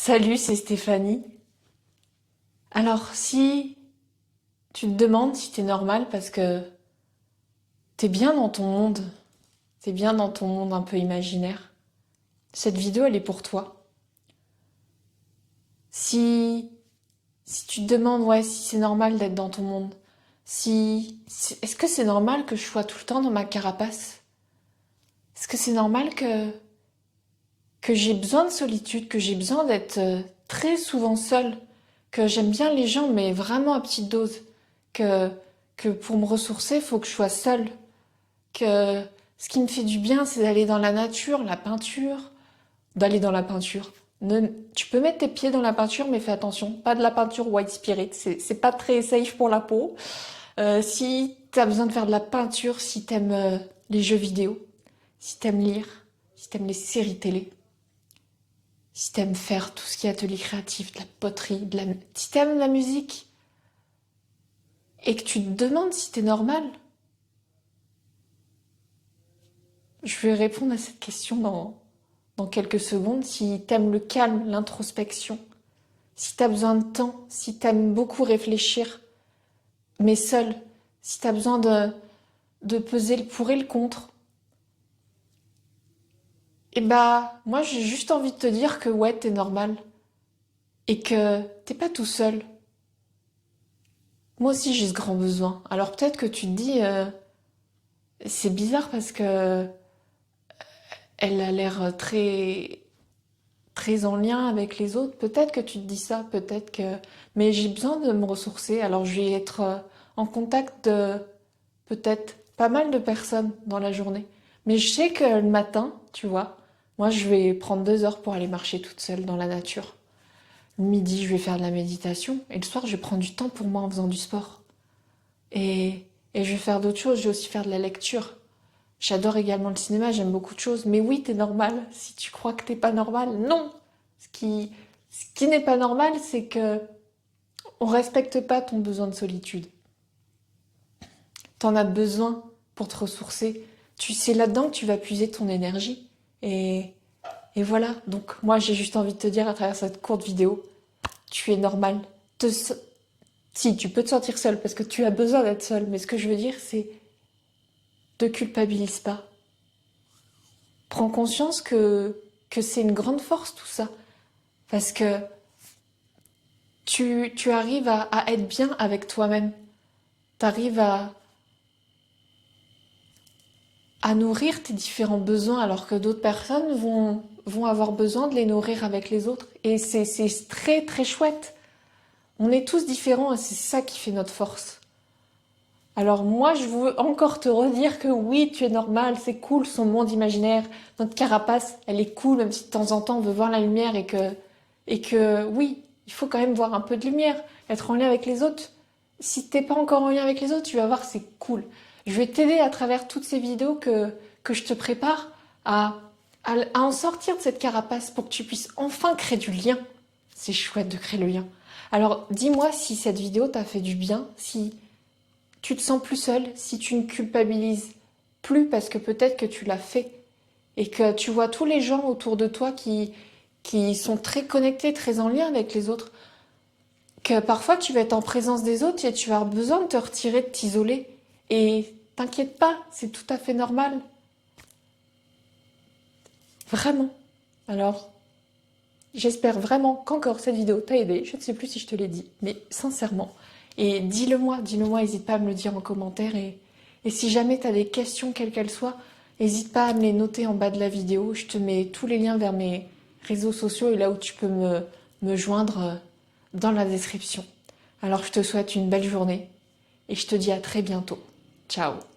Salut, c'est Stéphanie. Alors, si tu te demandes si t'es normal parce que t'es bien dans ton monde, t'es bien dans ton monde un peu imaginaire, cette vidéo, elle est pour toi. Si, si tu te demandes, ouais, si c'est normal d'être dans ton monde, est-ce que c'est normal que je sois tout le temps dans ma carapace? Est-ce que c'est normal que j'ai besoin de solitude, que j'ai besoin d'être très souvent seule, que j'aime bien les gens, mais vraiment à petite dose, que, que pour me ressourcer, il faut que je sois seule, que ce qui me fait du bien, c'est d'aller dans la nature, la peinture, d'aller dans la peinture. Tu peux mettre tes pieds dans la peinture, mais fais attention, pas de la peinture white spirit, c'est pas très safe pour la peau. Si t'as besoin de faire de la peinture, si t'aimes les jeux vidéo, si t'aimes lire, si t'aimes les séries télé, si t'aimes faire tout ce qui est atelier créatif, de la poterie, si t'aimes la musique, et que tu te demandes si t'es normal, je vais répondre à cette question dans quelques secondes. Si t'aimes le calme, l'introspection, si t'as besoin de temps, si t'aimes beaucoup réfléchir, mais seul, si t'as besoin de peser le pour et le contre, et bah, moi j'ai juste envie de te dire que ouais, t'es normal, et que t'es pas tout seul. Moi aussi j'ai ce grand besoin. Alors peut-être que tu te dis, c'est bizarre parce que elle a l'air très en lien avec les autres. Peut-être que tu te dis ça, peut-être que... Mais j'ai besoin de me ressourcer, alors je vais être en contact de peut-être pas mal de personnes dans la journée. Mais je sais que le matin, tu vois, moi je vais prendre 2 heures pour aller marcher toute seule dans la nature. Le midi, je vais faire de la méditation. Et le soir, je vais prendre du temps pour moi en faisant du sport. Et je vais faire d'autres choses. Je vais aussi faire de la lecture. J'adore également le cinéma, j'aime beaucoup de choses. Mais oui, t'es normal. Si tu crois que t'es pas normal, non. Ce qui n'est pas normal, c'est que on respecte pas ton besoin de solitude. T'en as besoin pour te ressourcer. C'est là-dedans que tu vas puiser ton énergie. Et, et voilà. Donc moi, j'ai juste envie de te dire à travers cette courte vidéo, tu es normal. Si, tu peux te sentir seul parce que tu as besoin d'être seul. Mais ce que je veux dire, c'est te culpabilise pas. Prends conscience que c'est une grande force tout ça. Parce que tu arrives à être bien avec toi-même. Tu arrives à nourrir tes différents besoins alors que d'autres personnes vont avoir besoin de les nourrir avec les autres. Et c'est très très chouette. On est tous différents et c'est ça qui fait notre force. Alors moi, je veux encore te redire que oui, tu es normal, c'est cool, son monde imaginaire, notre carapace, elle est cool, même si de temps en temps on veut voir la lumière et que oui, il faut quand même voir un peu de lumière, être en lien avec les autres. Si t'es pas encore en lien avec les autres, tu vas voir, c'est cool. Je vais t'aider à travers toutes ces vidéos que je te prépare à en sortir de cette carapace pour que tu puisses enfin créer du lien. C'est chouette de créer le lien. Alors dis-moi si cette vidéo t'a fait du bien, si tu te sens plus seul, si tu ne culpabilises plus parce que peut-être que tu l'as fait et que tu vois tous les gens autour de toi qui sont très connectés, très en lien avec les autres, que parfois tu vas être en présence des autres et tu vas avoir besoin de te retirer, de t'isoler. Et t'inquiète pas, c'est tout à fait normal. Vraiment. Alors, j'espère vraiment qu'encore cette vidéo t'a aidé. Je ne sais plus si je te l'ai dit, mais sincèrement. Et dis-le moi, n'hésite pas à me le dire en commentaire. Et si jamais tu as des questions, quelles qu'elles soient, n'hésite pas à me les noter en bas de la vidéo. Je te mets tous les liens vers mes réseaux sociaux et là où tu peux me joindre dans la description. Alors je te souhaite une belle journée et je te dis à très bientôt. Ciao!